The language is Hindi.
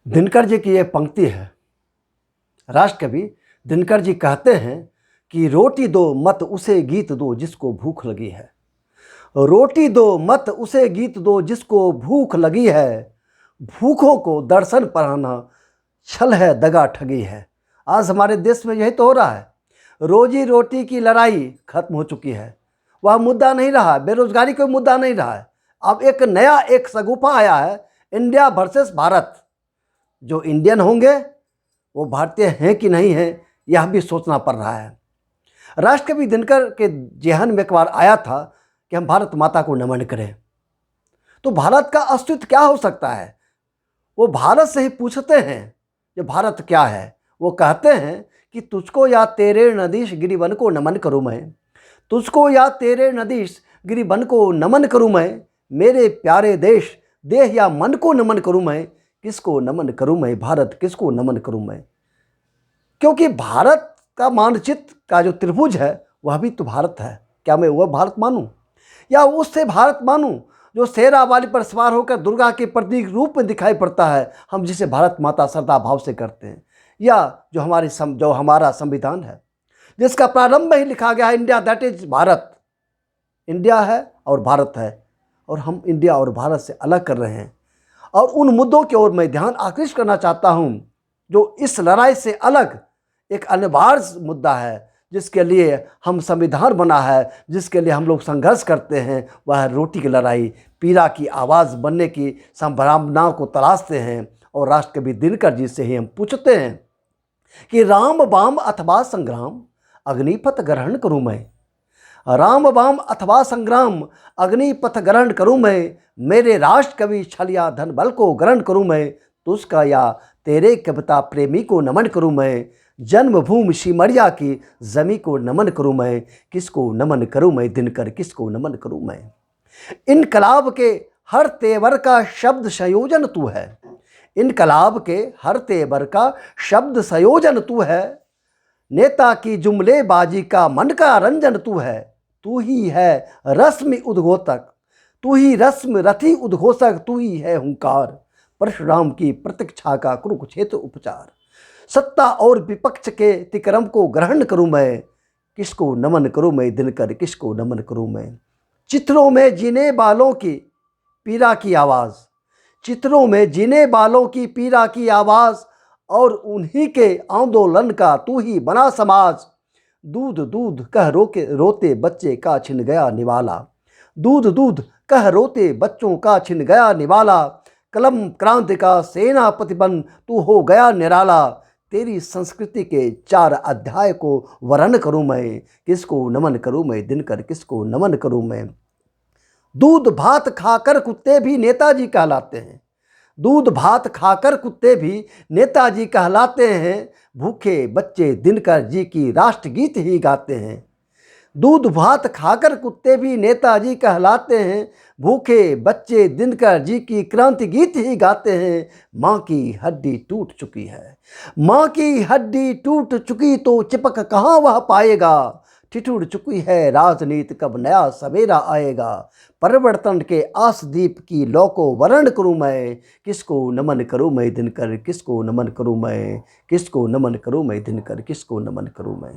दिनकर जी की ये पंक्ति है। राष्ट्रकवि दिनकर जी कहते हैं कि रोटी दो मत उसे गीत दो जिसको भूख लगी है। रोटी दो मत उसे गीत दो जिसको भूख लगी है। भूखों को दर्शन पराना छल है दगा ठगी है। आज हमारे देश में यही तो हो रहा है। रोजी रोटी की लड़ाई खत्म हो चुकी है। वह मुद्दा नहीं रहा, बेरोजगारी कोई मुद्दा नहीं रहा है। अब एक नया शगुफा आया है, इंडिया वर्सेस भारत। जो इंडियन होंगे वो भारतीय हैं कि नहीं हैं, यह भी सोचना पड़ रहा है। राष्ट्रकवि दिनकर के जेहन में एक बार आया था कि हम भारत माता को नमन करें। तो भारत का अस्तित्व क्या हो सकता है? वो भारत से ही पूछते हैं कि भारत क्या है। वो कहते हैं कि तुझको या तेरे नदीश गिरिवन को नमन करूँ मैं, तुझको या तेरे नदीश गिरिवन को नमन करूँ मैं। मेरे प्यारे देश देह या मन को नमन करूँ मैं। किसको नमन करूँ मैं? भारत किसको नमन करूँ मैं? क्योंकि भारत का मानचित्र का जो त्रिभुज है वह भी तो भारत है। क्या मैं वह भारत मानूं या उससे भारत मानूं जो शेरावाली पर सवार होकर दुर्गा के प्रतीक रूप में दिखाई पड़ता है, हम जिसे भारत माता श्रद्धा भाव से करते हैं, या जो हमारा संविधान है जिसका प्रारंभ में ही लिखा गया है India that is Bharat. India है और भारत है, और हम इंडिया और भारत से अलग कर रहे हैं। और उन मुद्दों की ओर मैं ध्यान आकृष्ट करना चाहता हूं जो इस लड़ाई से अलग एक अनिवार्य मुद्दा है, जिसके लिए हम संविधान बना है, जिसके लिए हम लोग संघर्ष करते हैं। वह रोटी की लड़ाई, पीड़ा की आवाज़ बनने की संभावनाओं को तलाशते हैं। और राष्ट्रकवि दिनकर जी से ही हम पूछते हैं कि राम बाम अथवा संग्राम अग्निपथ ग्रहण करूँ मैं। राम बाम अथवा संग्राम अग्निपथ ग्रहण करूँ मैं। मेरे राष्ट्रकवि छलिया धन बल को ग्रहण करूँ मैं। तुझका या तेरे कविता प्रेमी को नमन करूँ मैं। जन्मभूमि सिमरिया की जमी को नमन करूँ मैं। किसको नमन करूँ मैं? दिनकर किसको नमन करूँ मैं? इनकलाब के हर तेवर का शब्द संयोजन तू है। इनकलाब के हर तेवर का शब्द संयोजन तू है। नेता की जुमलेबाजी का मन का रंजन तू है। तू ही है रश्मि उद्घोषक, तू ही रश्मि रथी उद्घोषक, तू ही है हुंकार परशुराम की प्रतीक्षा का कुरुक्षेत्र उपचार। सत्ता और विपक्ष के तिक्रम को ग्रहण करूं मैं। किसको नमन करूं मैं? दिनकर किसको नमन करूं मैं? चित्रों में जीने वालों की पीड़ा की आवाज़, चित्रों में जीने वालों की पीड़ा की आवाज़, और उन्हीं के आंदोलन का तू ही बना समाज। दूध दूध कह रोते बच्चे का छिन गया निवाला। दूध दूध कह रोते बच्चों का छिन गया निवाला। कलम क्रांति का सेनापति बन तू हो गया निराला। तेरी संस्कृति के 4 अध्याय को वर्ण करूं मैं। किसको नमन करूं मैं? दिनकर किसको नमन करूं मैं? दूध भात खाकर कुत्ते भी नेताजी कहलाते हैं। दूध भात खाकर कुत्ते भी नेताजी कहलाते हैं। भूखे बच्चे दिनकर जी की राष्ट्रगीत ही गाते हैं। दूध भात खाकर कुत्ते भी नेताजी कहलाते हैं। भूखे बच्चे दिनकर जी की क्रांति गीत ही गाते हैं। माँ की हड्डी टूट चुकी है, माँ की हड्डी टूट चुकी तो चिपक कहाँ वह पाएगा। ठिठुर चुकी है राजनीति, कब नया सवेरा आएगा। परिवर्तन के आसदीप की लौ को वर्ण करूँ मैं। किसको नमन करूँ मैं? दिनकर किसको नमन करूँ मैं? किसको नमन करूँ मैं? दिनकर किसको नमन करूँ मैं?